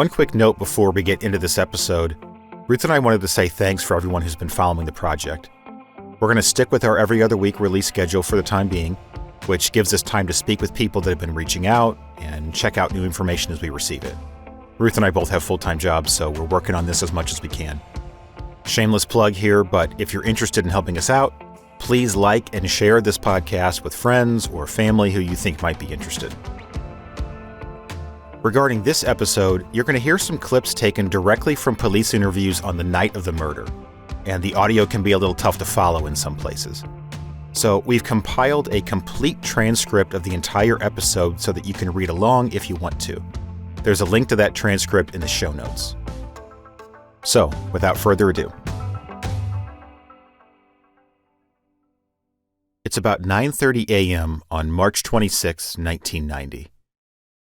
One quick note before we get into this episode. Ruth and I wanted to say thanks for everyone who's been following the project. We're going to stick with our every other week release schedule for the time being, which gives us time to speak with people that have been reaching out and check out new information as we receive it. Ruth and I both have full-time jobs, so we're working on this as much as we can. Shameless plug here, but if you're interested in helping us out, please like and share this podcast with friends or family who you think might be interested. Regarding this episode, you're going to hear some clips taken directly from police interviews on the night of the murder, and the audio can be a little tough to follow in some places. So we've compiled a complete transcript of the entire episode so that you can read along if you want to. There's a link to that transcript in the show notes. So, without further ado. It's about 9:30 a.m. on March 26, 1990.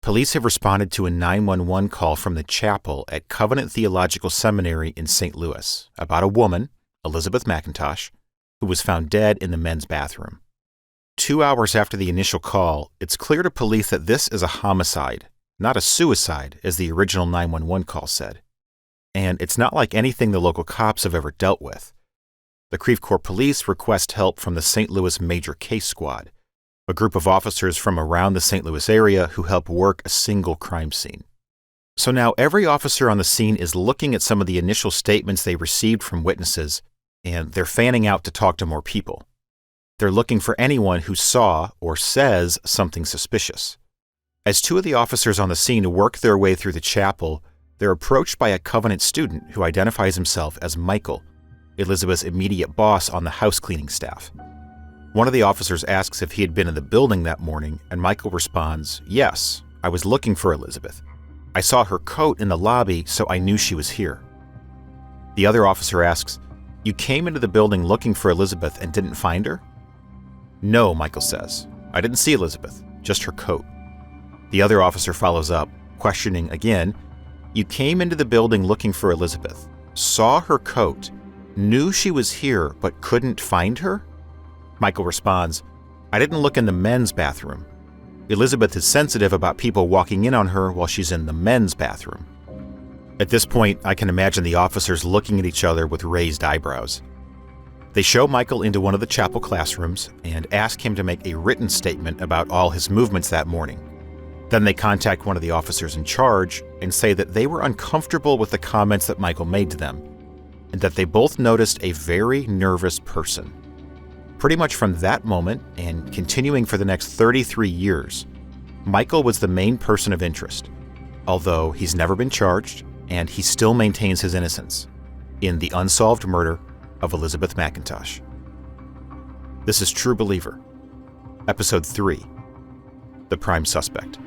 Police have responded to a 911 call from the chapel at Covenant Theological Seminary in St. Louis about a woman, Elizabeth Mackintosh, who was found dead in the men's bathroom. 2 hours after the initial call, it's clear to police that this is a homicide, not a suicide, as the original 911 call said. And it's not like anything the local cops have ever dealt with. The Creve Coeur Police request help from the St. Louis Major Case Squad, a group of officers from around the St. Louis area who help work a single crime scene. So now every officer on the scene is looking at some of the initial statements they received from witnesses, and they're fanning out to talk to more people. They're looking for anyone who saw or says something suspicious. As two of the officers on the scene work their way through the chapel, they're approached by a Covenant student who identifies himself as Michael, Elizabeth's immediate boss on the house cleaning staff. One of the officers asks if he had been in the building that morning, and Michael responds, "Yes, I was looking for Elizabeth. I saw her coat in the lobby, so I knew she was here." The other officer asks, "You came into the building looking for Elizabeth and didn't find her?" "No," Michael says. "I didn't see Elizabeth, just her coat." The other officer follows up, questioning again, "You came into the building looking for Elizabeth, saw her coat, knew she was here but couldn't find her?" Michael responds, "I didn't look in the men's bathroom. Elizabeth is sensitive about people walking in on her while she's in the men's bathroom." At this point, I can imagine the officers looking at each other with raised eyebrows. They show Michael into one of the chapel classrooms and ask him to make a written statement about all his movements that morning. Then they contact one of the officers in charge and say that they were uncomfortable with the comments that Michael made to them, and that they both noticed a very nervous person. Pretty much from that moment, and continuing for the next 33 years, Michael was the main person of interest, although he's never been charged, and he still maintains his innocence in the unsolved murder of Elizabeth Mackintosh. This is True Believer, Episode 3, The Prime Suspect.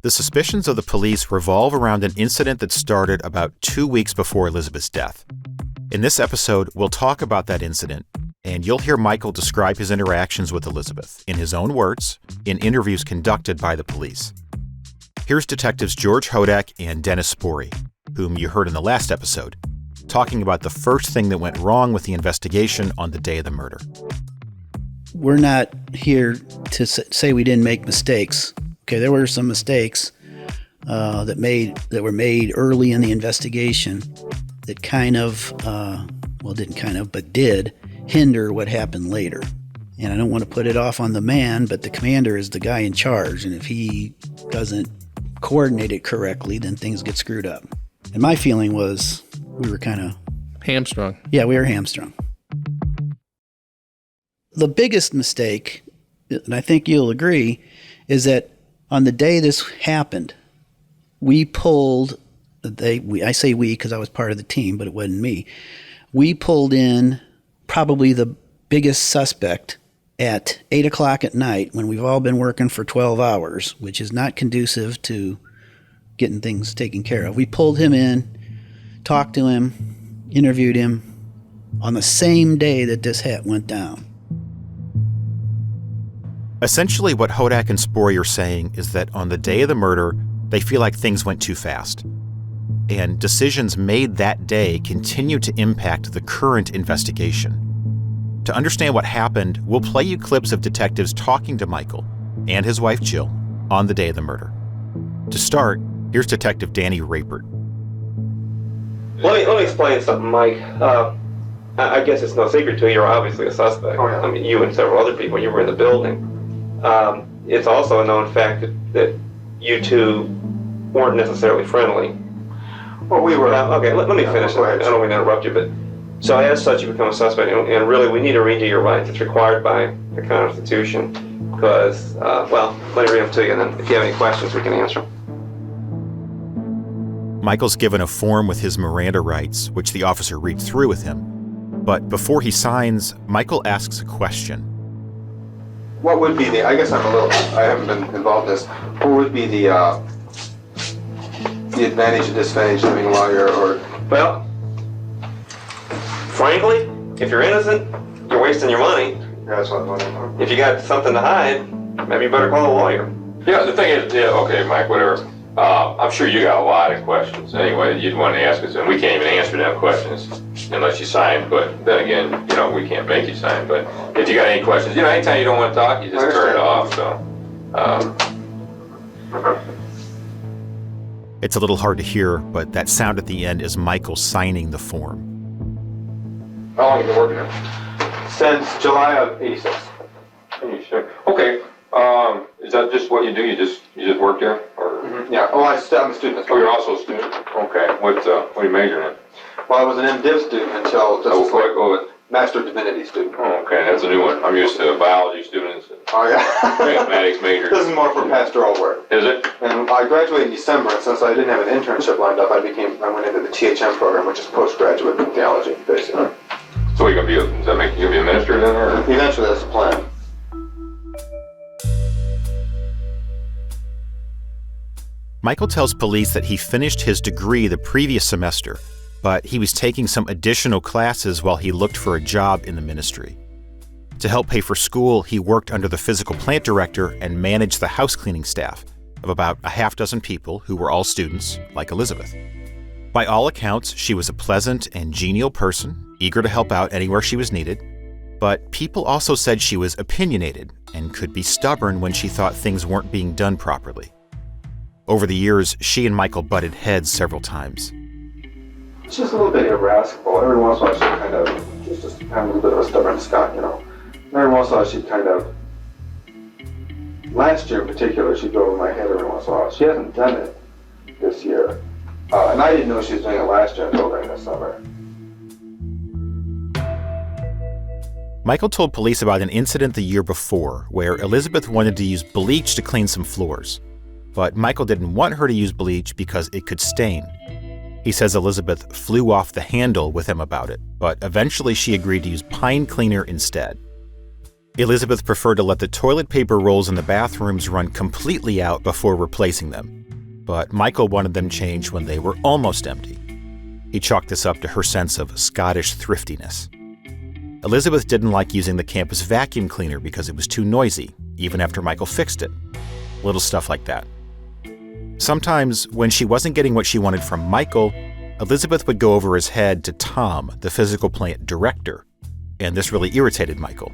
The suspicions of the police revolve around an incident that started about 2 weeks before Elizabeth's death. In this episode, we'll talk about that incident, and you'll hear Michael describe his interactions with Elizabeth, in his own words, in interviews conducted by the police. Here's Detectives George Hodak and Dennis Spory, whom you heard in the last episode, talking about the first thing that went wrong with the investigation on the day of the murder. We're not here to say we didn't make mistakes. Okay, there were some mistakes that were made early in the investigation that did hinder what happened later. And I don't want to put it off on the man, but the commander is the guy in charge. And if he doesn't coordinate it correctly, then things get screwed up. And my feeling was we were kind of... hamstrung. Yeah, we were hamstrung. The biggest mistake, and I think you'll agree, is that on the day this happened, we pulled, I say we because I was part of the team, but it wasn't me. We pulled in probably the biggest suspect at 8 o'clock at night when we've all been working for 12 hours, which is not conducive to getting things taken care of. We pulled him in, talked to him, interviewed him on the same day that this went down. Essentially, what Hodak and Spory are saying is that on the day of the murder, they feel like things went too fast. And decisions made that day continue to impact the current investigation. To understand what happened, we'll play you clips of detectives talking to Michael and his wife Jill on the day of the murder. To start, here's Detective Danny Rapert. Let me explain something, Mike. I guess it's no secret to you, you're obviously a suspect. Oh, yeah. I mean, you and several other people, you were in the building. It's also a known fact that you two weren't necessarily friendly. Well, we were. Okay, let me finish. I don't mean to interrupt you, but so as such, you become a suspect, and really, we need to read you your rights. It's required by the Constitution. Because, well, let me read them to you, and then if you have any questions, we can answer them. Michael's given a form with his Miranda rights, which the officer reads through with him. But before he signs, Michael asks a question. What would be I haven't been involved in this. What would be the advantage or disadvantage of being a lawyer, or? Well, frankly, if you're innocent, you're wasting your money. Yeah, that's what I'm wondering. If you got something to hide, maybe you better call a lawyer. Yeah, the thing is, okay, Mike, whatever. I'm sure you got a lot of questions anyway you'd want to ask us, and we can't even answer them questions unless you sign. But then again, we can't make you sign. But if you got any questions, anytime you don't want to talk, you just turn it off. So. It's a little hard to hear, but that sound at the end is Michael signing the form. How long have you been working here? Since July of '86. Okay. Is that just what you do? You just work there, or? Mm-hmm. Yeah. Oh, I'm a student. Oh, you're also a student. Okay. What are you majoring in? Well, I was an MDiv student until What? Master of Divinity student. Oh, okay. That's a new one. I'm used to biology students and Oh yeah. mathematics majors. This is more for pastoral work. Is it? And I graduated in December, and since I didn't have an internship lined up, I went into the THM program, which is postgraduate theology, basically. So you gonna be? Does that make you gonna be a minister then, or? Eventually, that's the plan. Michael tells police that he finished his degree the previous semester, but he was taking some additional classes while he looked for a job in the ministry. To help pay for school, he worked under the physical plant director and managed the house cleaning staff of about a half dozen people who were all students, like Elizabeth. By all accounts, she was a pleasant and genial person, eager to help out anywhere she was needed, but people also said she was opinionated and could be stubborn when she thought things weren't being done properly. Over the years, she and Michael butted heads several times. It's just a little bit irascible. Every once in a while, she'd kind of, she's just kind of a little bit of a stubborn Scot, And every once in a while, she'd kind of, last year in particular, she'd go over my head every once in a while. She hasn't done it this year. And I didn't know she was doing it last year until during the summer. Michael told police about an incident the year before where Elizabeth wanted to use bleach to clean some floors. But Michael didn't want her to use bleach because it could stain. He says Elizabeth flew off the handle with him about it, but eventually she agreed to use pine cleaner instead. Elizabeth preferred to let the toilet paper rolls in the bathrooms run completely out before replacing them, but Michael wanted them changed when they were almost empty. He chalked this up to her sense of Scottish thriftiness. Elizabeth didn't like using the campus vacuum cleaner because it was too noisy, even after Michael fixed it. Little stuff like that. Sometimes, when she wasn't getting what she wanted from Michael, Elizabeth would go over his head to Tom, the physical plant director, and this really irritated Michael.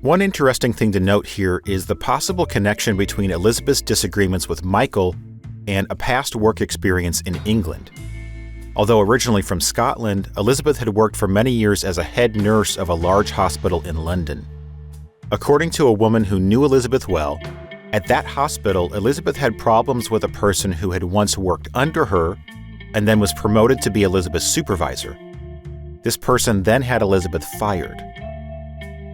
One interesting thing to note here is the possible connection between Elizabeth's disagreements with Michael and a past work experience in England. Although originally from Scotland, Elizabeth had worked for many years as a head nurse of a large hospital in London. According to a woman who knew Elizabeth well, at that hospital, Elizabeth had problems with a person who had once worked under her and then was promoted to be Elizabeth's supervisor. This person then had Elizabeth fired.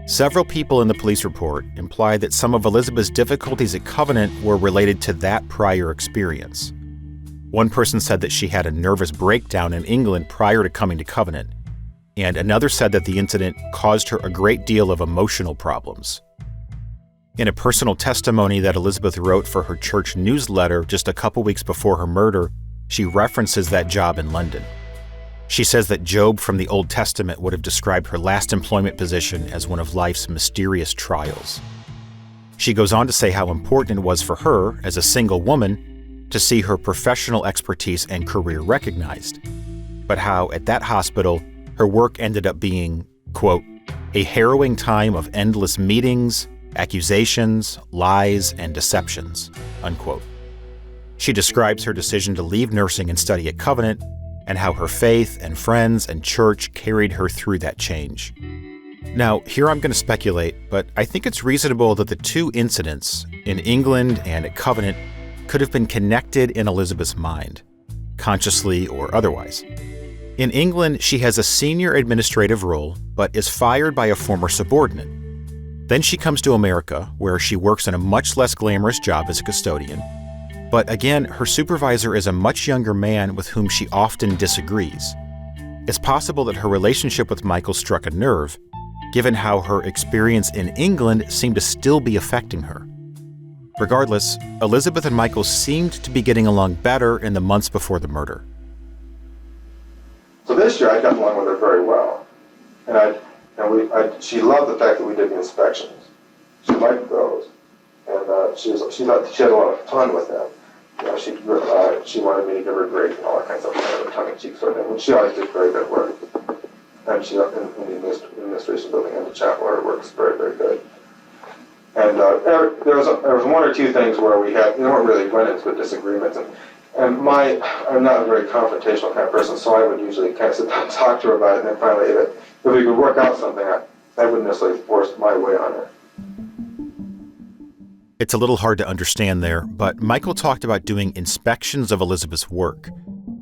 Several people in the police report implied that some of Elizabeth's difficulties at Covenant were related to that prior experience. One person said that she had a nervous breakdown in England prior to coming to Covenant, and another said that the incident caused her a great deal of emotional problems. In a personal testimony that Elizabeth wrote for her church newsletter just a couple weeks before her murder, she references that job in London. She says that Job from the Old Testament would have described her last employment position as one of life's mysterious trials. She goes on to say how important it was for her, as a single woman, to see her professional expertise and career recognized, but how, at that hospital, her work ended up being, quote, A harrowing time of endless meetings, accusations, lies, and deceptions, unquote. She describes her decision to leave nursing and study at Covenant and how her faith and friends and church carried her through that change. Now, here I'm going to speculate, but I think it's reasonable that the two incidents, in England and at Covenant, could have been connected in Elizabeth's mind, consciously or otherwise. In England, she has a senior administrative role, but is fired by a former subordinate. Then she comes to America, where she works in a much less glamorous job as a custodian. But again, her supervisor is a much younger man with whom she often disagrees. It's possible that her relationship with Michael struck a nerve, given how her experience in England seemed to still be affecting her. Regardless, Elizabeth and Michael seemed to be getting along better in the months before the murder. So this year I got along with her very well. She loved the fact that we did the inspections. She liked those. And she had a lot of fun with them. You know, she wanted me to give her grades and all that kind of stuff, kind of tongue-in-cheek sort of thing. And she always did very good work. And she, in the administration building and the chapel, her work was very, very good. And there was one or two things where we weren't really run-ins with disagreements. And I'm not a very confrontational kind of person, so I would usually kind of sit down and talk to her about it, and then finally, if we could work out something, I wouldn't necessarily force my way on her. It's a little hard to understand there, but Michael talked about doing inspections of Elizabeth's work,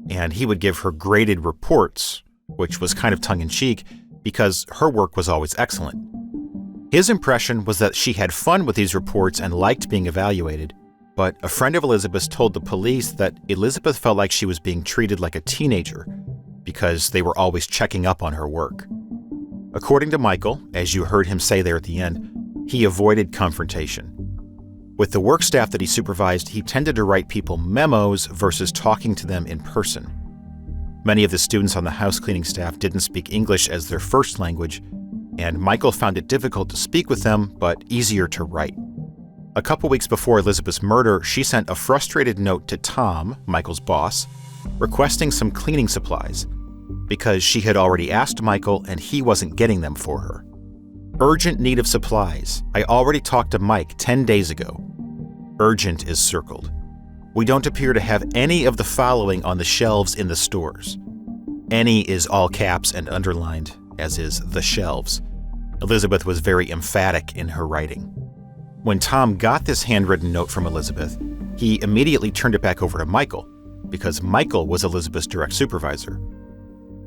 and he would give her graded reports, which was kind of tongue-in-cheek, because her work was always excellent. His impression was that she had fun with these reports and liked being evaluated, but a friend of Elizabeth's told the police that Elizabeth felt like she was being treated like a teenager because they were always checking up on her work. According to Michael, as you heard him say there at the end, he avoided confrontation. With the work staff that he supervised, he tended to write people memos versus talking to them in person. Many of the students on the house cleaning staff didn't speak English as their first language, and Michael found it difficult to speak with them, but easier to write. A couple weeks before Elizabeth's murder, she sent a frustrated note to Tom, Michael's boss, requesting some cleaning supplies, because she had already asked Michael and he wasn't getting them for her. Urgent need of supplies. I already talked to Mike 10 days ago. Urgent is circled. We don't appear to have any of the following on the shelves in the stores. Any is all caps and underlined, as is the shelves. Elizabeth was very emphatic in her writing. When Tom got this handwritten note from Elizabeth, he immediately turned it back over to Michael, because Michael was Elizabeth's direct supervisor.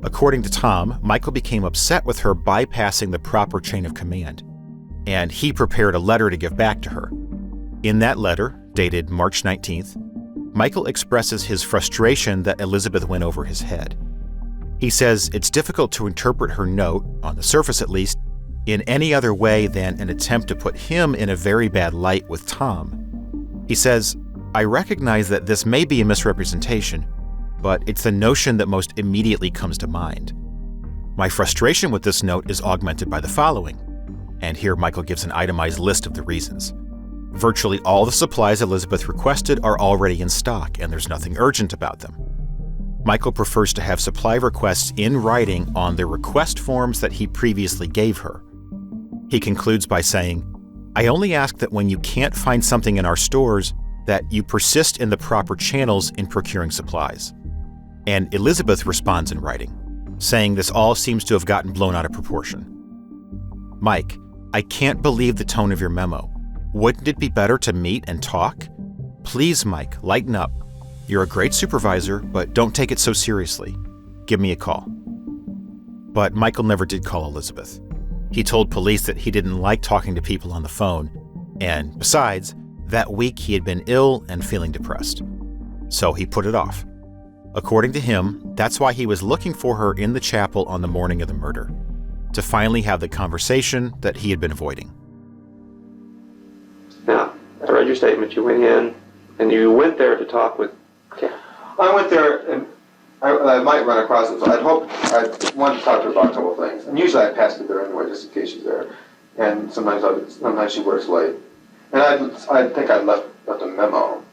According to Tom, Michael became upset with her bypassing the proper chain of command, and he prepared a letter to give back to her. In that letter, dated March 19th, Michael expresses his frustration that Elizabeth went over his head. He says it's difficult to interpret her note, on the surface at least, in any other way than an attempt to put him in a very bad light with Tom. He says, I recognize that this may be a misrepresentation, but it's the notion that most immediately comes to mind. My frustration with this note is augmented by the following, and here Michael gives an itemized list of the reasons. Virtually all the supplies Elizabeth requested are already in stock, and there's nothing urgent about them. Michael prefers to have supply requests in writing on the request forms that he previously gave her. He concludes by saying, I only ask that when you can't find something in our stores, that you persist in the proper channels in procuring supplies. And Elizabeth responds in writing, saying this all seems to have gotten blown out of proportion. Mike, I can't believe the tone of your memo. Wouldn't it be better to meet and talk? Please, Mike, lighten up. You're a great supervisor, but don't take it so seriously. Give me a call. But Michael never did call Elizabeth. He told police that he didn't like talking to people on the phone, and besides, that week he had been ill and feeling depressed. So he put it off. According to him, that's why he was looking for her in the chapel on the morning of the murder, to finally have the conversation that he had been avoiding. Now, I read your statement. You went in, and you went there to talk with Kim. I went there, and I might run across it, so I'd wanted to talk to her about a couple of things. And usually I pass her there anyway, just in case she's there. And sometimes she works late. And I think I left a memo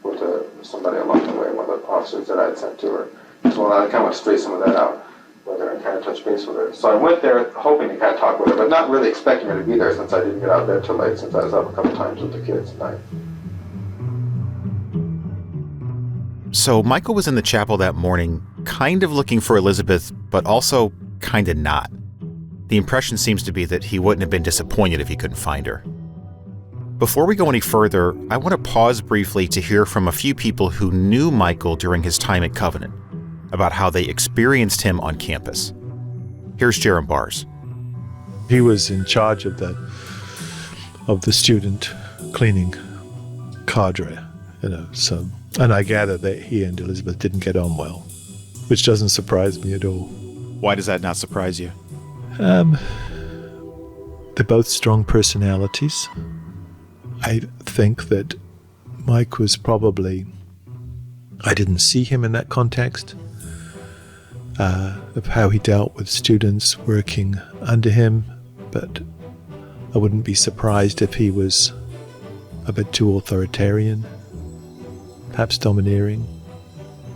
with somebody along the way, one of the officers that I had sent to her. So I kind of want to straighten some of that out. went there and kind of touched base with her. So I went there hoping to kind of talk with her, but not really expecting her to be there since I didn't get out of bed till late, since I was up a couple times with the kids at night. So Michael was in the chapel that morning, kind of looking for Elizabeth, but also kind of not. The impression seems to be that he wouldn't have been disappointed if he couldn't find her. Before we go any further, I want to pause briefly to hear from a few people who knew Michael during his time at Covenant, about how they experienced him on campus. Here's Jerem Bars. He was in charge of the student cleaning cadre, so, and I gather that he and Elizabeth didn't get on well, which doesn't surprise me at all. Why does that not surprise you? They're both strong personalities. I think that Mike was probably, I didn't see him in that context, of how he dealt with students working under him, but I wouldn't be surprised if he was a bit too authoritarian, perhaps domineering,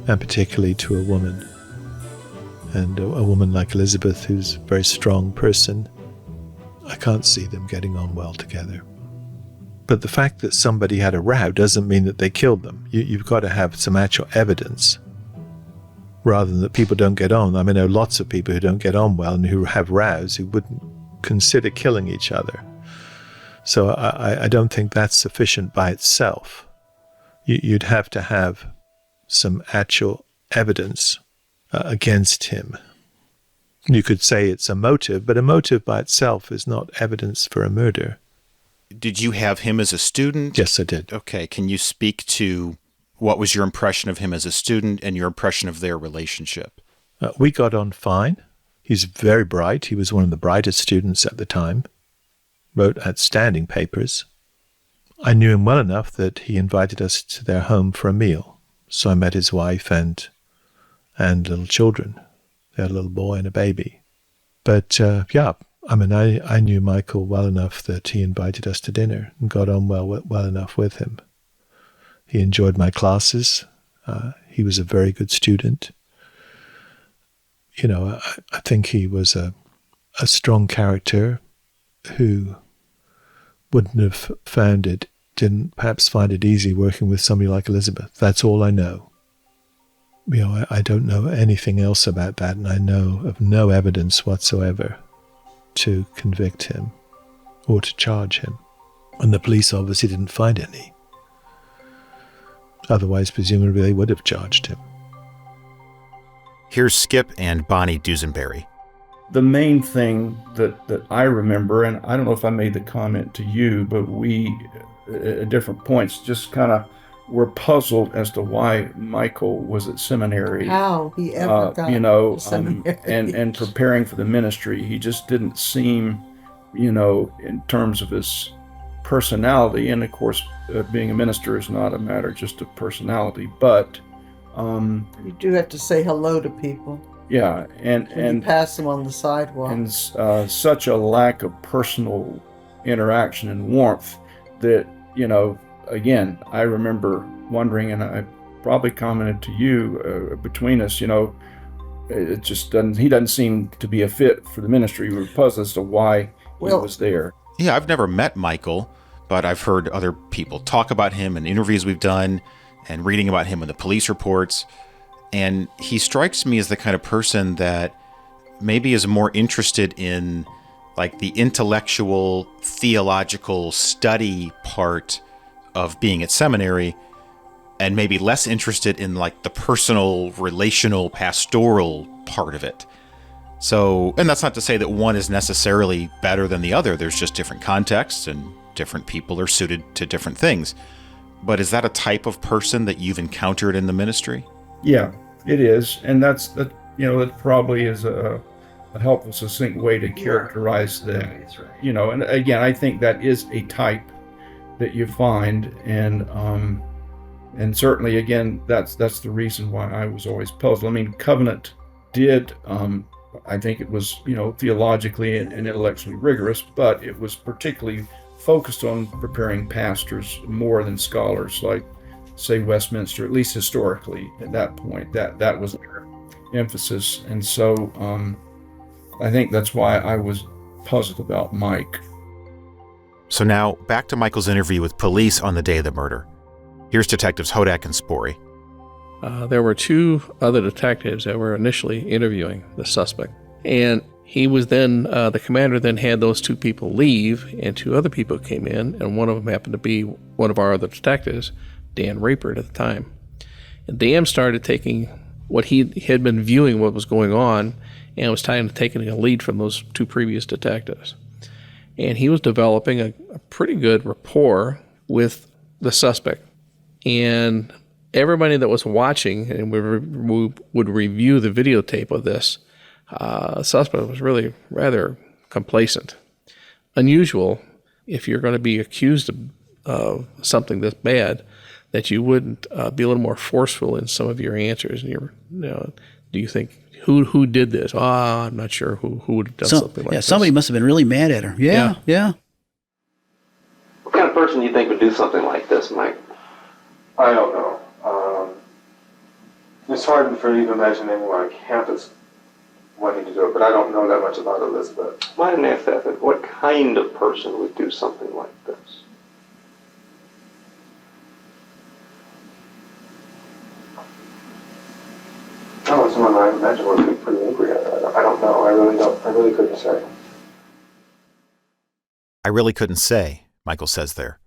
and particularly to a woman. And a woman like Elizabeth, who's a very strong person, I can't see them getting on well together. But the fact that somebody had a row doesn't mean that they killed them. You've got to have some actual evidence, rather than that people don't get on. I mean, there are lots of people who don't get on well and who have rows who wouldn't consider killing each other. So I don't think that's sufficient by itself. You'd have to have some actual evidence against him. You could say it's a motive, but a motive by itself is not evidence for a murder. Did you have him as a student? Yes, I did. Okay, can you speak to what was your impression of him as a student and your impression of their relationship? We got on fine. He's very bright. He was one of the brightest students at the time. Wrote outstanding papers. I knew him well enough that he invited us to their home for a meal. So I met his wife and little children. They had a little boy and a baby. But I knew Michael well enough that he invited us to dinner and got on well enough with him. He enjoyed my classes. He was a very good student. I think he was a strong character who didn't perhaps find it easy working with somebody like Elizabeth. That's all I know. I don't know anything else about that, and I know of no evidence whatsoever to convict him or to charge him. And the police obviously didn't find any. Otherwise, presumably, they would have charged him. Here's Skip and Bonnie Dusenberry. The main thing that I remember, and I don't know if I made the comment to you, but we, at different points, just kind of were puzzled as to why Michael was at seminary. How he ever got to seminary. And preparing for the ministry. He just didn't seem, in terms of his personality, and of course, being a minister is not a matter just of personality, but you do have to say hello to people. Yeah, and you pass them on the sidewalk. And such a lack of personal interaction and warmth that, again, I remember wondering, and I probably commented to you between us, it just he doesn't seem to be a fit for the ministry. We were puzzled as to why he was there. Yeah, I've never met Michael, but I've heard other people talk about him in interviews we've done and reading about him in the police reports. And he strikes me as the kind of person that maybe is more interested in like the intellectual, theological study part of being at seminary, and maybe less interested in like the personal, relational, pastoral part of it. So, and that's not to say that one is necessarily better than the other. There's just different contexts and different people are suited to different things. But is that a type of person that you've encountered in the ministry? Yeah, it is. And that probably is a helpful, succinct way to characterize that. And again, I think that is a type that you find. And certainly, again, that's the reason why I was always puzzled. I mean, Covenant did, I think it was, theologically and intellectually rigorous, but it was particularly focused on preparing pastors more than scholars, like, say, Westminster, at least historically at that point. That was there. emphasis. And so I think that's why I was puzzled about Mike. So now, back to Michael's interview with police on the day of the murder. Here's Detectives Hodak and Spory. There were two other detectives that were initially interviewing the suspect. And he was then, the commander then had those two people leave, and two other people came in, and one of them happened to be one of our other detectives, Dan Rapert at the time. And Dan started taking what he had been viewing what was going on, and was taking a lead from those two previous detectives. And he was developing a pretty good rapport with the suspect. And everybody that was watching and we would review the videotape of this, suspect was really rather complacent. Unusual if you're going to be accused of something this bad, that you wouldn't be a little more forceful in some of your answers. And do you think who did this? I'm not sure who would have done something like this. Somebody must have been really mad at her. Yeah. What kind of person do you think would do something like this, Mike? I don't know. It's hard for me to imagine anyone on campus wanting to do it, but I don't know that much about Elizabeth. Why didn't I ask that? What kind of person would do something like this? Oh, someone I imagine would be pretty angry at her. I don't know. I really couldn't say. I really couldn't say, Michael says there.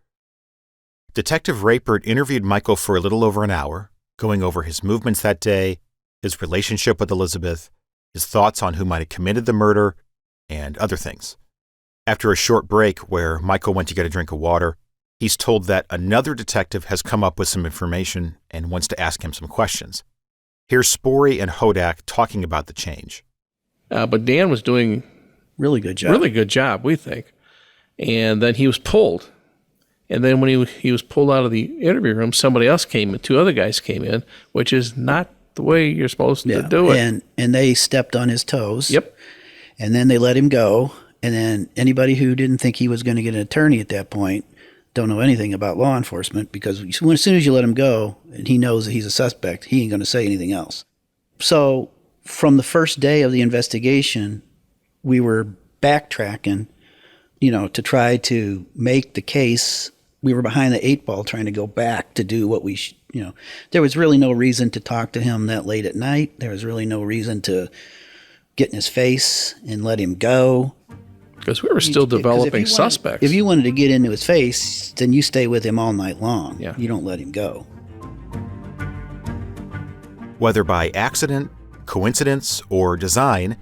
Detective Rapert interviewed Michael for a little over an hour, going over his movements that day, his relationship with Elizabeth, his thoughts on who might have committed the murder, and other things. After a short break where Michael went to get a drink of water, he's told that another detective has come up with some information and wants to ask him some questions. Here's Spory and Hodak talking about the change. But Dan was doing really good job, we think. And then he was pulled. And then when he was pulled out of the interview room, somebody else came in, two other guys came in, which is not the way you're supposed to do it. And they stepped on his toes. Yep. And then they let him go. And then anybody who didn't think he was going to get an attorney at that point don't know anything about law enforcement, because as soon as you let him go and he knows that he's a suspect, he ain't going to say anything else. So from the first day of the investigation, we were backtracking, to try to make the case. We were behind the eight ball trying to go back to do what we there was really no reason to talk to him that late at night. There was really no reason to get in his face and let him go. Because we were still developing suspects. If you wanted to get into his face, then you stay with him all night long. Yeah. You don't let him go. Whether by accident, coincidence, or design,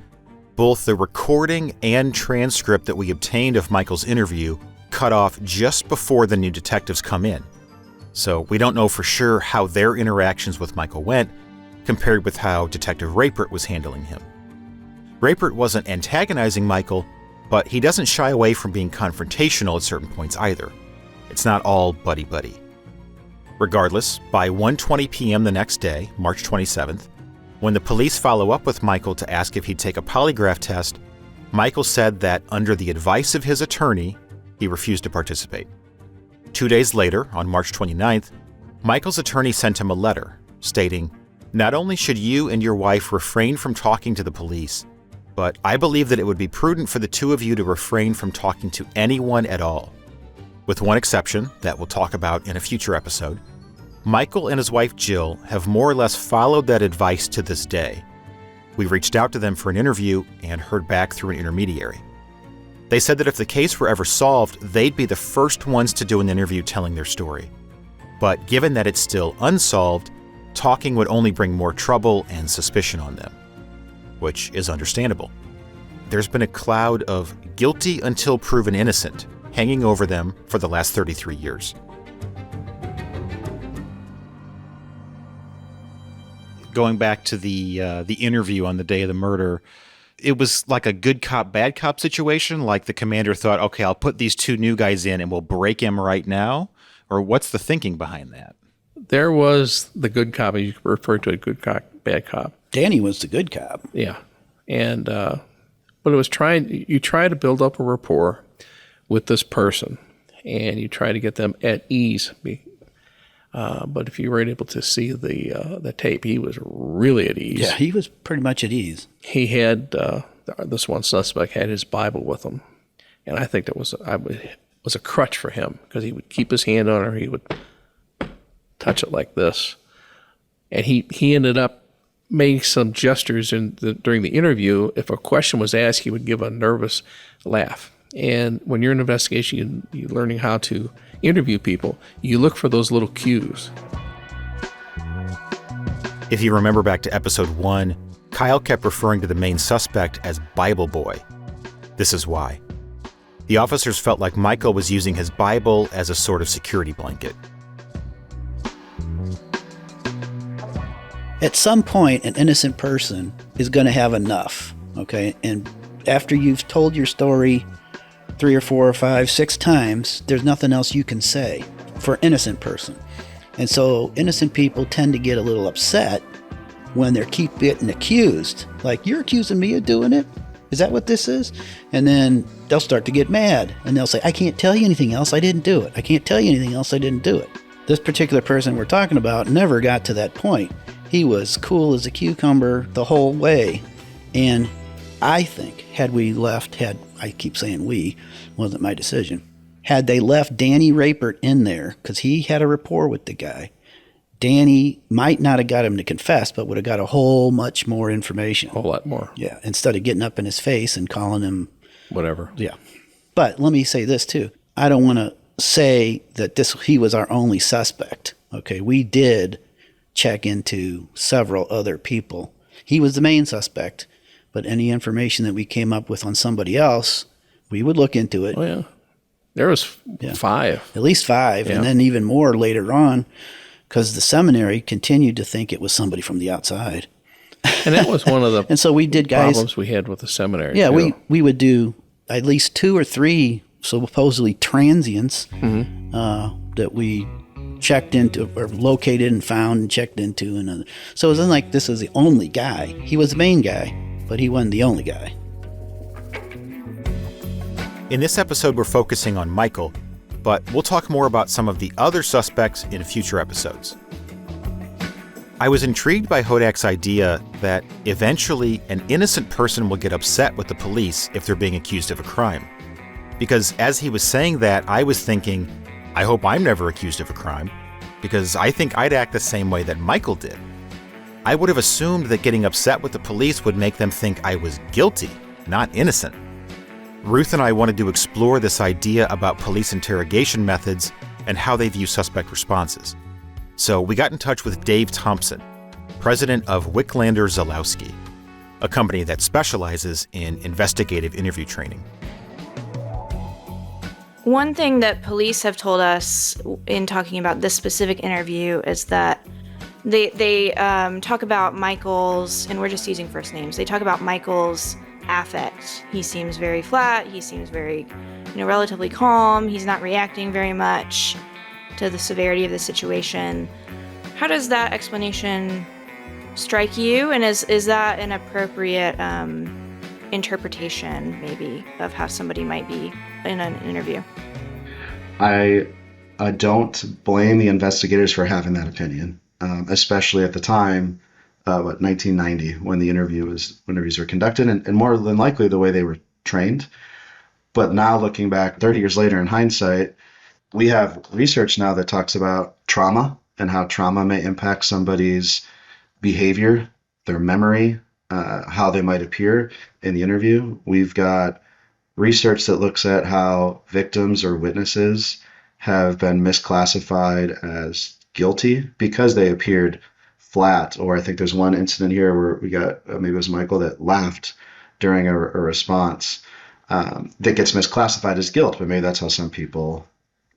both the recording and transcript that we obtained of Michael's interview cut off just before the new detectives come in. So we don't know for sure how their interactions with Michael went compared with how Detective Rapert was handling him. Rapert wasn't antagonizing Michael, but he doesn't shy away from being confrontational at certain points either. It's not all buddy-buddy. Regardless, by 1:20 p.m. the next day, March 27th, when the police follow up with Michael to ask if he'd take a polygraph test, Michael said that under the advice of his attorney, he refused to participate. 2 days later, on March 29th, Michael's attorney sent him a letter stating, "Not only should you and your wife refrain from talking to the police, but I believe that it would be prudent for the two of you to refrain from talking to anyone at all." With one exception that we'll talk about in a future episode, Michael and his wife Jill have more or less followed that advice to this day. We reached out to them for an interview and heard back through an intermediary. They said that if the case were ever solved, they'd be the first ones to do an interview telling their story. But given that it's still unsolved, talking would only bring more trouble and suspicion on them, which is understandable. There's been a cloud of guilty until proven innocent hanging over them for the last 33 years. Going back to the interview on the day of the murder, it was like a good cop, bad cop situation. Like the commander thought, okay, I'll put these two new guys in and we'll break him right now. Or what's the thinking behind that? There was the good cop. You referred to a good cop, bad cop. Danny was the good cop. Yeah. And, but it was you try to build up a rapport with this person and you try to get them at ease. But if you were able to see the tape, he was really at ease. Yeah, he was pretty much at ease. He had this one suspect had his Bible with him, and I think that was a crutch for him because he would keep his hand on her, he would touch it like this, and he ended up making some gestures during the interview. If a question was asked, he would give a nervous laugh. And when you're in investigation, you're learning how to interview people, you look for those little cues. If you remember back to episode 1, Kyle kept referring to the main suspect as Bible Boy. This is why. The officers felt like Michael was using his Bible as a sort of security blanket. At some point, an innocent person is going to have enough, okay? And after you've told your story 3 or 4 or 5, 6 times, there's nothing else you can say for an innocent person. And so innocent people tend to get a little upset when they keep getting accused. Like, you're accusing me of doing it? Is that what this is? And then they'll start to get mad and they'll say, I can't tell you anything else, I didn't do it. I can't tell you anything else, I didn't do it. This particular person we're talking about never got to that point. He was cool as a cucumber the whole way. And I think I keep saying we, wasn't my decision. Had they left Danny Rapert in there, because he had a rapport with the guy, Danny might not have got him to confess, but would have got a whole much more information. A whole lot more. Yeah, instead of getting up in his face and calling him whatever. Yeah. But let me say this too. I don't want to say that he was our only suspect. Okay, we did check into several other people. He was the main suspect, but any information that we came up with on somebody else, we would look into it. Oh, yeah. There was 5. At least 5, and then even more later on, because the seminary continued to think it was somebody from the outside. And that was one of the and so we did problems we had with the seminary. Yeah, too. we would do at least 2 or 3 supposedly transients that we checked into or located and found and checked into. And so it wasn't like this was the only guy. He was the main guy, but he wasn't the only guy. In this episode, we're focusing on Michael, but we'll talk more about some of the other suspects in future episodes. I was intrigued by Hodak's idea that eventually an innocent person will get upset with the police if they're being accused of a crime. Because as he was saying that, I was thinking, I hope I'm never accused of a crime, because I think I'd act the same way that Michael did. I would have assumed that getting upset with the police would make them think I was guilty, not innocent. Ruth and I wanted to explore this idea about police interrogation methods and how they view suspect responses. So we got in touch with Dave Thompson, president of Wicklander Zalowski, a company that specializes in investigative interview training. One thing that police have told us in talking about this specific interview is that they talk about Michael's, and we're just using first names, they talk about Michael's affect. He seems very flat, he seems very, relatively calm, he's not reacting very much to the severity of the situation. How does that explanation strike you, and is that an appropriate interpretation, maybe, of how somebody might be in an interview? I don't blame the investigators for having that opinion, especially at the time, 1990, when interviews were conducted, and more than likely the way they were trained. But now, looking back 30 years later in hindsight, we have research now that talks about trauma and how trauma may impact somebody's behavior, their memory, how they might appear in the interview. We've got research that looks at how victims or witnesses have been misclassified as guilty because they appeared flat. Or I think there's one incident here where we got, maybe it was Michael, that laughed during a response that gets misclassified as guilt, but maybe that's how some people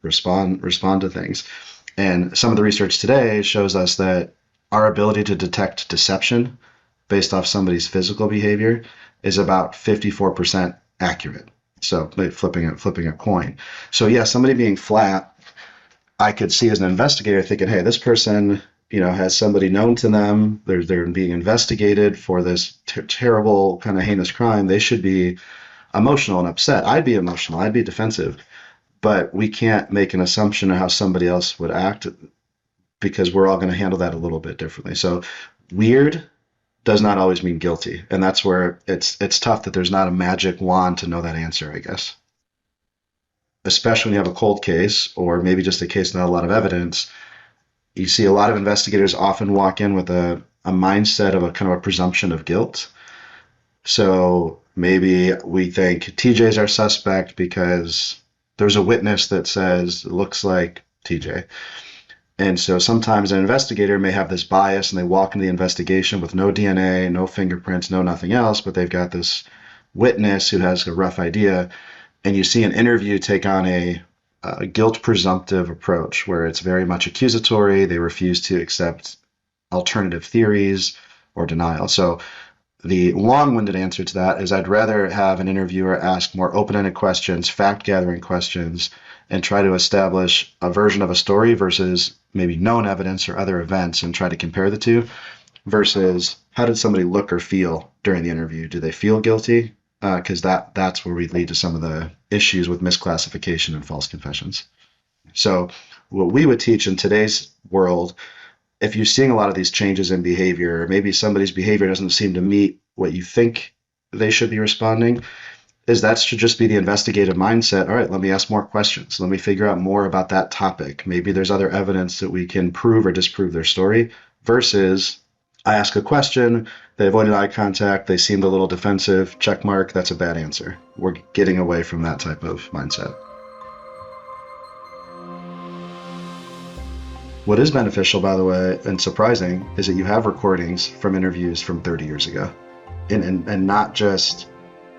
respond to things. And some of the research today shows us that our ability to detect deception based off somebody's physical behavior is about 54% accurate. So like flipping a coin. So yeah, somebody being flat, I could see as an investigator thinking, hey, this person, has somebody known to them. They're being investigated for this terrible kind of heinous crime. They should be emotional and upset. I'd be emotional. I'd be defensive. But we can't make an assumption of how somebody else would act because we're all going to handle that a little bit differently. So weird does not always mean guilty. And that's where it's tough that there's not a magic wand to know that answer, I guess. Especially when you have a cold case, or maybe just a case without a lot of evidence. You see a lot of investigators often walk in with a mindset of a kind of a presumption of guilt. So maybe we think TJ's our suspect because there's a witness that says it looks like TJ. And so sometimes an investigator may have this bias and they walk into the investigation with no DNA, no fingerprints, no nothing else, but they've got this witness who has a rough idea. And you see an interview take on a guilt presumptive approach where it's very much accusatory. They refuse to accept alternative theories or denial. So the long-winded answer to that is I'd rather have an interviewer ask more open-ended questions, fact-gathering questions, and try to establish a version of a story versus maybe known evidence or other events and try to compare the two versus how did somebody look or feel during the interview? Do they feel guilty? Because that's where we lead to some of the issues with misclassification and false confessions. So what we would teach in today's world, if you're seeing a lot of these changes in behavior, maybe somebody's behavior doesn't seem to meet what you think they should be responding, is that should just be the investigative mindset. All right, let me ask more questions. Let me figure out more about that topic. Maybe there's other evidence that we can prove or disprove their story versus I ask a question, they avoided eye contact, they seemed a little defensive, check mark, that's a bad answer. We're getting away from that type of mindset. What is beneficial, by the way, and surprising, is that you have recordings from interviews from 30 years ago, and not just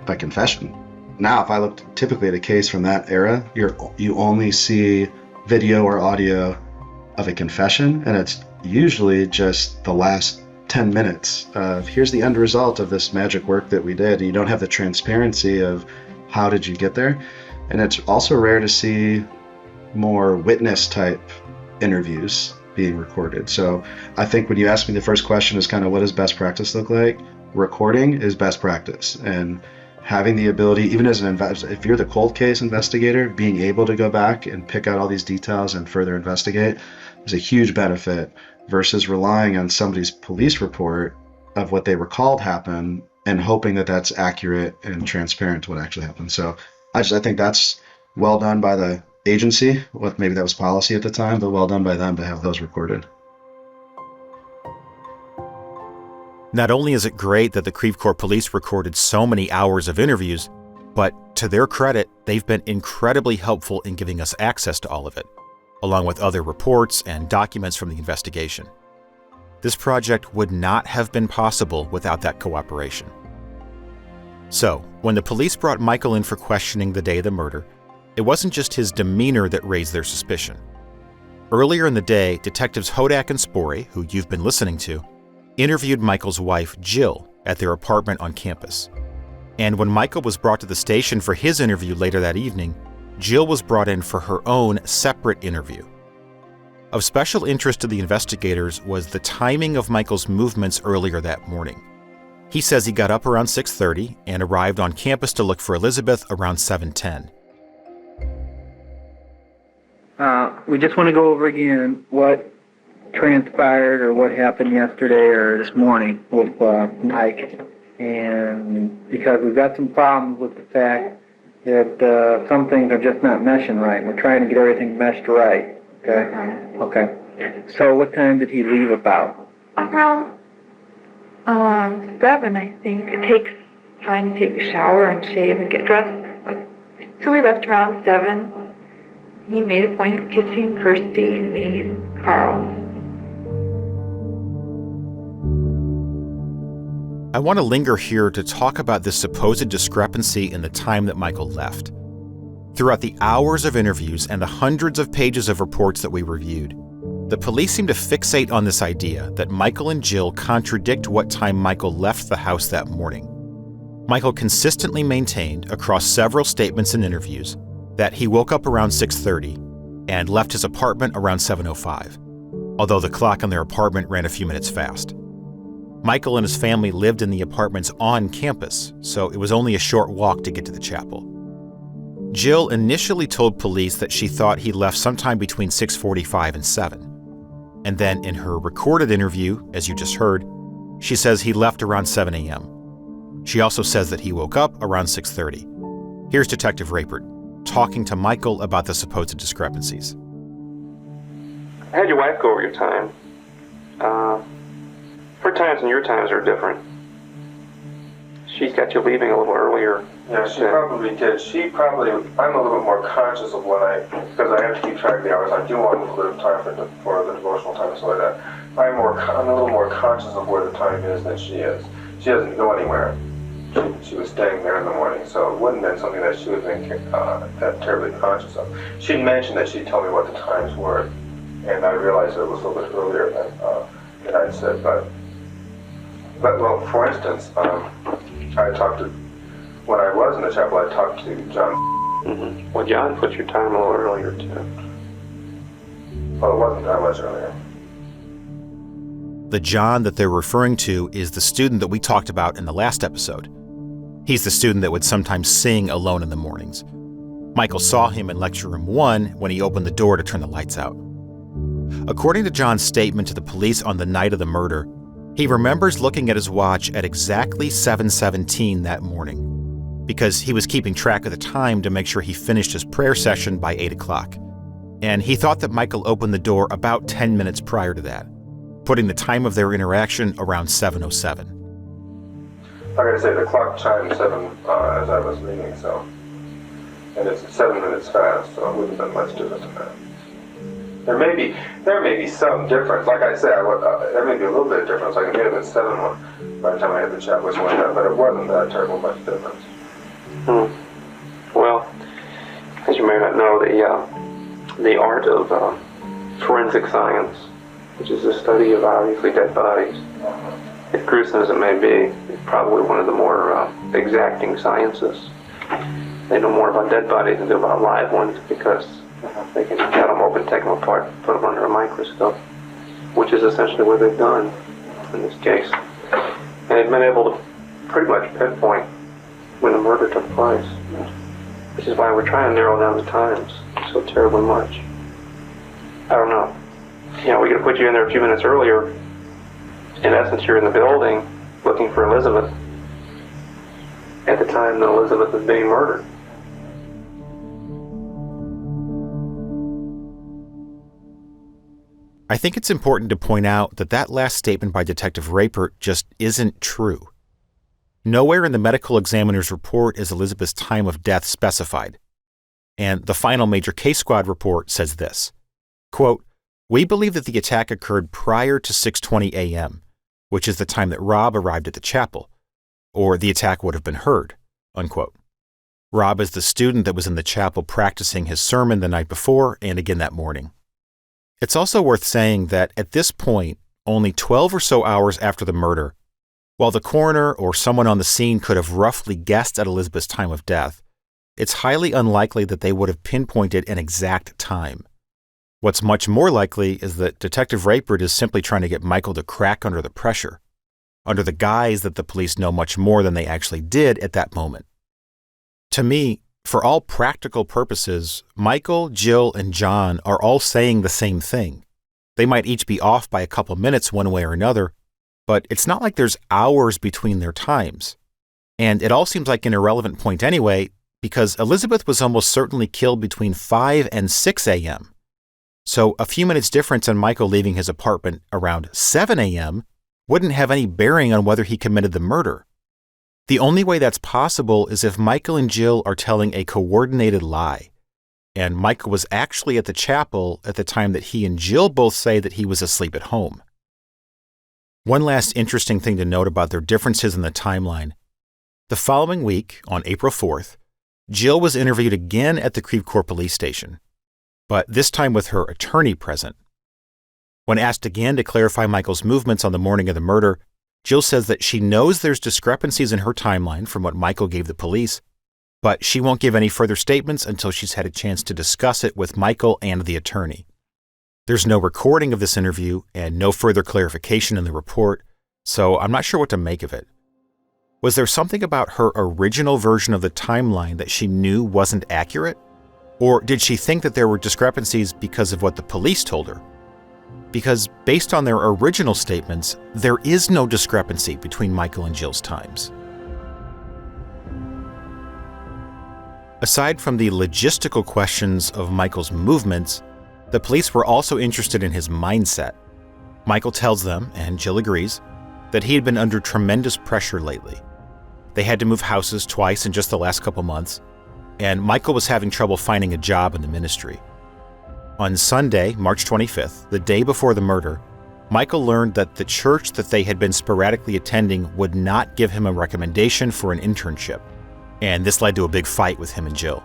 by confession. Now, if I looked typically at a case from that era, you only see video or audio of a confession, and it's usually just the last 10 minutes of here's the end result of this magic work that we did, and you don't have the transparency of how did you get there. And it's also rare to see more witness type interviews being recorded. So I think when you ask me the first question is kind of what does best practice look like, recording is best practice. And having the ability, even as an investor, if you're the cold case investigator, being able to go back and pick out all these details and further investigate is a huge benefit versus relying on somebody's police report of what they recalled happened and hoping that that's accurate and transparent to what actually happened. So I think that's well done by the agency. Well, maybe that was policy at the time, but well done by them to have those recorded. Not only is it great that the Creve Coeur Police recorded so many hours of interviews, but to their credit, they've been incredibly helpful in giving us access to all of it, along with other reports and documents from the investigation. This project would not have been possible without that cooperation. So, when the police brought Michael in for questioning the day of the murder, it wasn't just his demeanor that raised their suspicion. Earlier in the day, detectives Hodak and Spory, who you've been listening to, interviewed Michael's wife, Jill, at their apartment on campus. And when Michael was brought to the station for his interview later that evening, Jill was brought in for her own separate interview. Of special interest to the investigators was the timing of Michael's movements earlier that morning. He says he got up around 6:30 and arrived on campus to look for Elizabeth around 7:10. We just want to go over again what transpired or what happened yesterday or this morning with Mike. And because we've got some problems with the fact that some things are just not meshing right. We're trying to get everything meshed right. Okay. So what time did he leave about? Around 7, I think. It takes time to take a shower and shave and get dressed. So we left around 7. He made a point of kissing Kirsty and me and Carl. I want to linger here to talk about this supposed discrepancy in the time that Michael left. Throughout the hours of interviews and the hundreds of pages of reports that we reviewed, the police seem to fixate on this idea that Michael and Jill contradict what time Michael left the house that morning. Michael consistently maintained, across several statements and interviews, that he woke up around 6:30 and left his apartment around 7:05, although the clock on their apartment ran a few minutes fast. Michael and his family lived in the apartments on campus, so it was only a short walk to get to the chapel. Jill initially told police that she thought he left sometime between 6:45 and 7. And then in her recorded interview, as you just heard, she says he left around 7 a.m. She also says that he woke up around 6:30. Here's Detective Rapert talking to Michael about the supposed discrepancies. I had your wife go over your time. Her times and your times are different. She's got you leaving a little earlier. Yeah, she probably did. I'm a little bit more conscious of because I have to keep track of the hours. I do want a little bit of time for the devotional time and stuff like that. I'm a little more conscious of where the time is than she is. She doesn't go anywhere. She was staying there in the morning, so it wouldn't have been something that she would have been that terribly conscious of. She'd mentioned that she'd tell me what the times were, and I realized it was a little bit earlier than I'd said. But well, for instance, when I was in the chapel, I talked to John. Mm-hmm. Well, John put your time a little earlier, too. Well, it wasn't that much earlier. The John that they're referring to is the student that we talked about in the last episode. He's the student that would sometimes sing alone in the mornings. Michael saw him in lecture room 1 when he opened the door to turn the lights out. According to John's statement to the police on the night of the murder, he remembers looking at his watch at exactly 7:17 that morning, because he was keeping track of the time to make sure he finished his prayer session by 8 o'clock. And he thought that Michael opened the door about 10 minutes prior to that, putting the time of their interaction around 7:07. Like I say, the clock chimed 7 as I was leaving, so. And it's 7 minutes fast, so it wouldn't have been much different than that. There may be some difference. Like I said, there may be a little bit of difference. Like it may have been 7 by the time I hit the chapel, but it wasn't that terrible much difference. Well, as you may not know, the art of forensic science, which is the study of obviously dead bodies, as gruesome as it may be, is probably one of the more exacting sciences. They know more about dead bodies than they do about live ones because they can cut them open, take them apart, put them under a microscope, which is essentially what they've done in this case. And they've been able to pretty much pinpoint when the murder took place, which is why we're trying to narrow down the times so terribly much. I don't know. We could put you in there a few minutes earlier. In essence, you're in the building looking for Elizabeth at the time that Elizabeth is being murdered. I think it's important to point out that that last statement by Detective Rapert just isn't true. Nowhere in the medical examiner's report is Elizabeth's time of death specified. And the final major case squad report says this, quote, "We believe that the attack occurred prior to 6:20 a.m., which is the time that Rob arrived at the chapel, or the attack would have been heard," unquote. Rob is the student that was in the chapel practicing his sermon the night before and again that morning. It's also worth saying that at this point, only 12 or so hours after the murder, while the coroner or someone on the scene could have roughly guessed at Elizabeth's time of death, it's highly unlikely that they would have pinpointed an exact time. What's much more likely is that Detective Rapert is simply trying to get Michael to crack under the pressure, under the guise that the police know much more than they actually did at that moment. To me, for all practical purposes, Michael, Jill, and John are all saying the same thing. They might each be off by a couple minutes one way or another, but it's not like there's hours between their times. And it all seems like an irrelevant point anyway, because Elizabeth was almost certainly killed between 5 and 6 a.m. So a few minutes difference in Michael leaving his apartment around 7 a.m. wouldn't have any bearing on whether he committed the murder. The only way that's possible is if Michael and Jill are telling a coordinated lie, and Michael was actually at the chapel at the time that he and Jill both say that he was asleep at home. One last interesting thing to note about their differences in the timeline. The following week, on April 4th, Jill was interviewed again at the Creve Coeur police station, but this time with her attorney present. When asked again to clarify Michael's movements on the morning of the murder, Jill says that she knows there's discrepancies in her timeline from what Michael gave the police, but she won't give any further statements until she's had a chance to discuss it with Michael and the attorney. There's no recording of this interview and no further clarification in the report, so I'm not sure what to make of it. Was there something about her original version of the timeline that she knew wasn't accurate? Or did she think that there were discrepancies because of what the police told her? because based on their original statements, there is no discrepancy between Michael and Jill's times. Aside from the logistical questions of Michael's movements, the police were also interested in his mindset. Michael tells them, and Jill agrees, that he had been under tremendous pressure lately. They had to move houses twice in just the last couple months, and Michael was having trouble finding a job in the ministry. On Sunday, March 25th, the day before the murder, Michael learned that the church that they had been sporadically attending would not give him a recommendation for an internship, and this led to a big fight with him and Jill.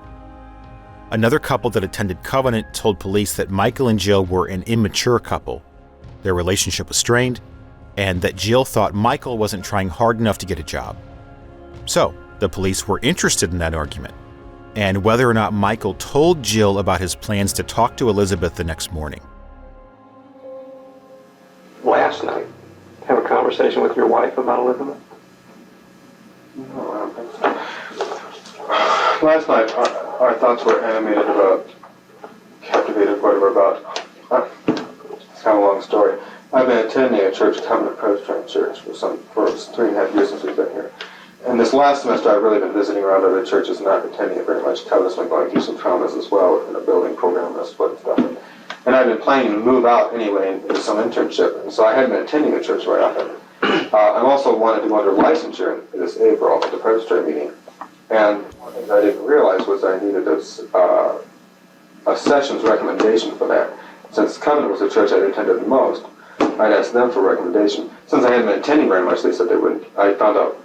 Another couple that attended Covenant told police that Michael and Jill were an immature couple. Their relationship was strained, and that Jill thought Michael wasn't trying hard enough to get a job. So, the police were interested in that argument, and whether or not Michael told Jill about his plans to talk to Elizabeth the next morning. Last night, have a conversation with your wife about Elizabeth? No, I don't think so. Last night, our thoughts were animated about, captivated, whatever, about, it's kind of a long story. I've been attending a church, Covenant Presbyterian Church, for 3.5 years since we've been here. And this last semester, I've really been visiting around other churches, not attending it very much. Covenant's been going through some traumas as well in a building program and stuff. And I've been planning to move out anyway into some internship, and so I hadn't been attending the church very often. I also wanted to go under licensure this April at the Presbyterian meeting. And one thing I didn't realize was I needed a session's recommendation for that. Since Covenant was the church I'd attended the most, I'd asked them for a recommendation. Since I hadn't been attending very much, they said they wouldn't. I found out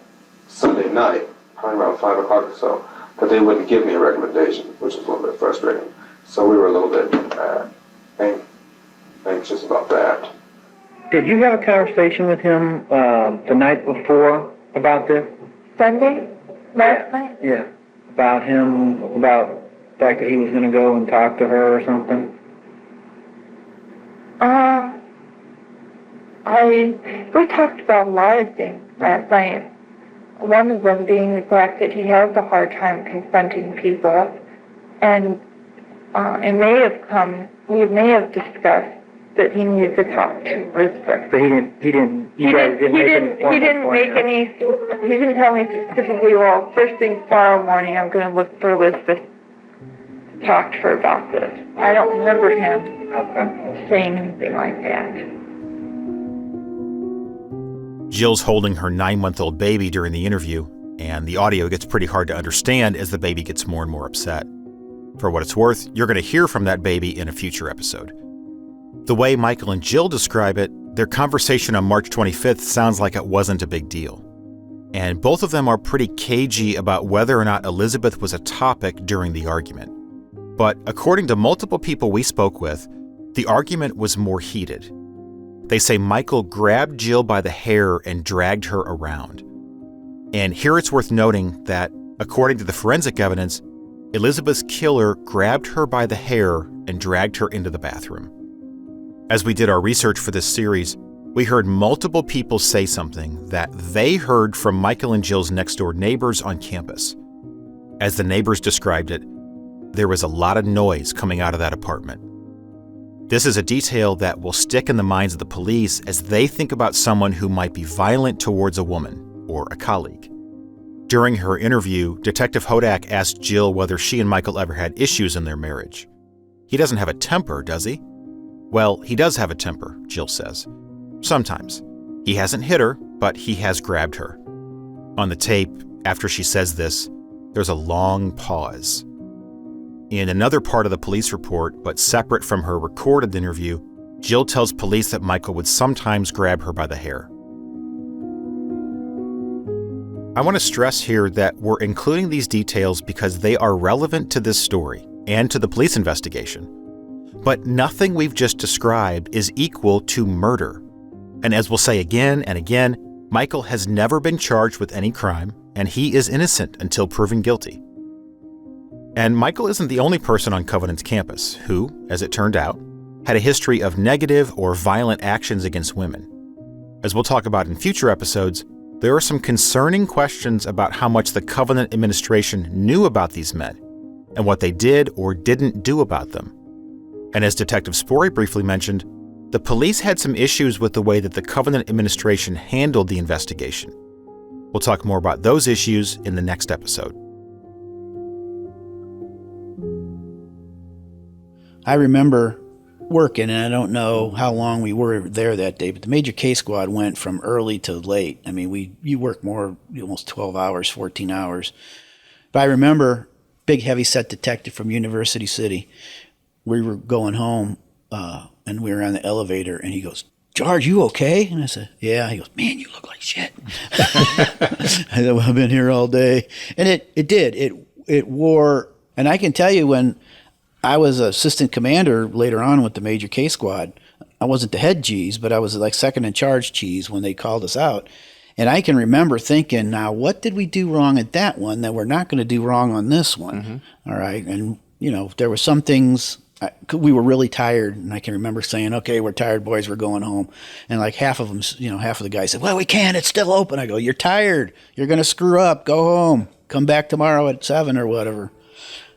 Sunday night, probably around 5 o'clock or so, that they wouldn't give me a recommendation, which was a little bit frustrating. So we were a little bit anxious about that. Did you have a conversation with him the night before about this? Sunday? Last night? Yeah. About him, about the fact that he was going to go and talk to her or something? We talked about a lot of things last night. One of them being the fact that he has a hard time confronting people, and we may have discussed that he needed to talk to Elizabeth. But he didn't tell me specifically, well, first thing tomorrow morning I'm going to look for Elizabeth to talk to her about this. I don't remember him saying anything like that. Jill's holding her 9-month-old baby during the interview, and the audio gets pretty hard to understand as the baby gets more and more upset. For what it's worth, you're going to hear from that baby in a future episode. The way Michael and Jill describe it, their conversation on March 25th sounds like it wasn't a big deal. And both of them are pretty cagey about whether or not Elizabeth was a topic during the argument. But according to multiple people we spoke with, the argument was more heated. They say Michael grabbed Jill by the hair and dragged her around. And here it's worth noting that, according to the forensic evidence, Elizabeth's killer grabbed her by the hair and dragged her into the bathroom. As we did our research for this series, we heard multiple people say something that they heard from Michael and Jill's next-door neighbors on campus. As the neighbors described it, there was a lot of noise coming out of that apartment. This is a detail that will stick in the minds of the police as they think about someone who might be violent towards a woman or a colleague. During her interview, Detective Hodak asked Jill whether she and Michael ever had issues in their marriage. He doesn't have a temper, does he? Well, he does have a temper, Jill says. Sometimes. He hasn't hit her, but he has grabbed her. On the tape, after she says this, there's a long pause. In another part of the police report, but separate from her recorded interview, Jill tells police that Michael would sometimes grab her by the hair. I want to stress here that we're including these details because they are relevant to this story and to the police investigation. But nothing we've just described is equal to murder. And as we'll say again and again, Michael has never been charged with any crime, and he is innocent until proven guilty. And Michael isn't the only person on Covenant's campus who, as it turned out, had a history of negative or violent actions against women. As we'll talk about in future episodes, there are some concerning questions about how much the Covenant administration knew about these men and what they did or didn't do about them. And as Detective Spory briefly mentioned, The police had some issues with the way that the Covenant administration handled the investigation. We'll talk more about those issues in the next episode. I remember working, and I don't know how long we were there that day, but the major case squad went from early to late. I mean, you work more, almost 12 hours, 14 hours. But I remember big heavy-set detective from University City. We were going home, and we were on the elevator, and he goes, "George, you okay?" And I said, "Yeah." He goes, "Man, you look like shit." I said, "Well, I've been here all day." And it did. It wore, and I can tell you when I was assistant commander later on with the major case squad, I wasn't the head cheese, but I was like second in charge cheese when they called us out. And I can remember thinking, now, what did we do wrong at that one that we're not going to do wrong on this one? Mm-hmm. All right. And, there were some things, we were really tired. And I can remember saying, "Okay, we're tired, boys, we're going home." And like half of them, half of the guys said, "Well, we can't, it's still open." I go, "You're tired. You're going to screw up. Go home. Come back tomorrow at 7 or whatever."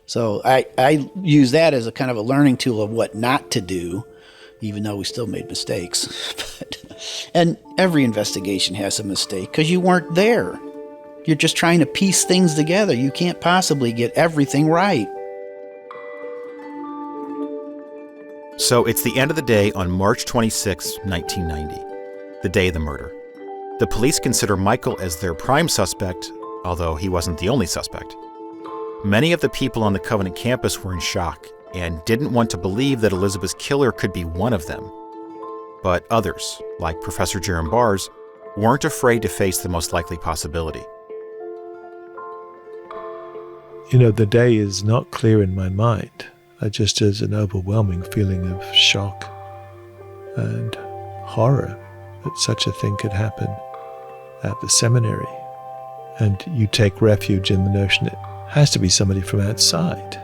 So I use that as a kind of a learning tool of what not to do, even though we still made mistakes. And every investigation has a mistake because you weren't there. You're just trying to piece things together. You can't possibly get everything right. So it's the end of the day on March 26, 1990, the day of the murder. The police consider Michael as their prime suspect, although he wasn't the only suspect. Many of the people on the Covenant campus were in shock and didn't want to believe that Elizabeth's killer could be one of them. But others, like Professor Jerome Bars, weren't afraid to face the most likely possibility. The day is not clear in my mind. Just as an overwhelming feeling of shock and horror that such a thing could happen at the seminary. And you take refuge in the notion it has to be somebody from outside.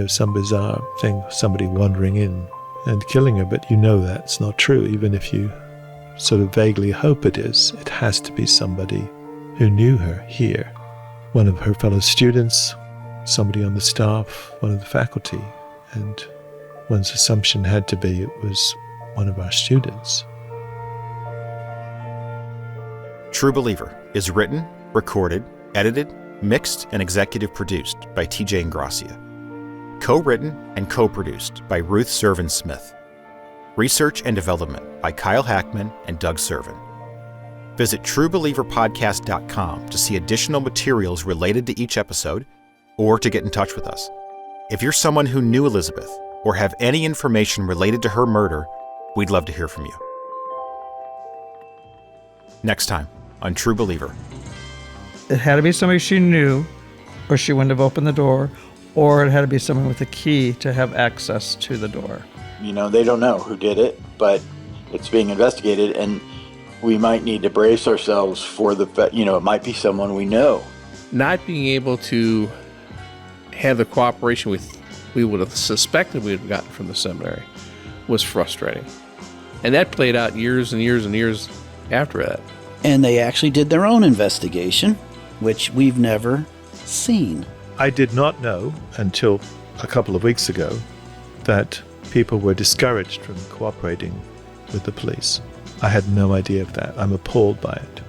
Some bizarre thing, somebody wandering in and killing her, but that's not true. Even if you sort of vaguely hope it is, it has to be somebody who knew her here. One of her fellow students, somebody on the staff, one of the faculty, and one's assumption had to be it was one of our students. True Believer is written, recorded, edited, mixed, and executive produced by TJ Ingracia. Co-written and co-produced by Ruth Servin Smith. Research and development by Kyle Hackman and Doug Servin. Visit TrueBelieverPodcast.com to see additional materials related to each episode or to get in touch with us. If you're someone who knew Elizabeth or have any information related to her murder, we'd love to hear from you. Next time on True Believer. It had to be somebody she knew, or she wouldn't have opened the door, or it had to be someone with a key to have access to the door. They don't know who did it, but it's being investigated, and we might need to brace ourselves for it might be someone we know. Not being able to have the cooperation we would have suspected we had gotten from the seminary was frustrating. And that played out years and years and years after that. And they actually did their own investigation, which we've never seen. I did not know until a couple of weeks ago that people were discouraged from cooperating with the police. I had no idea of that. I'm appalled by it.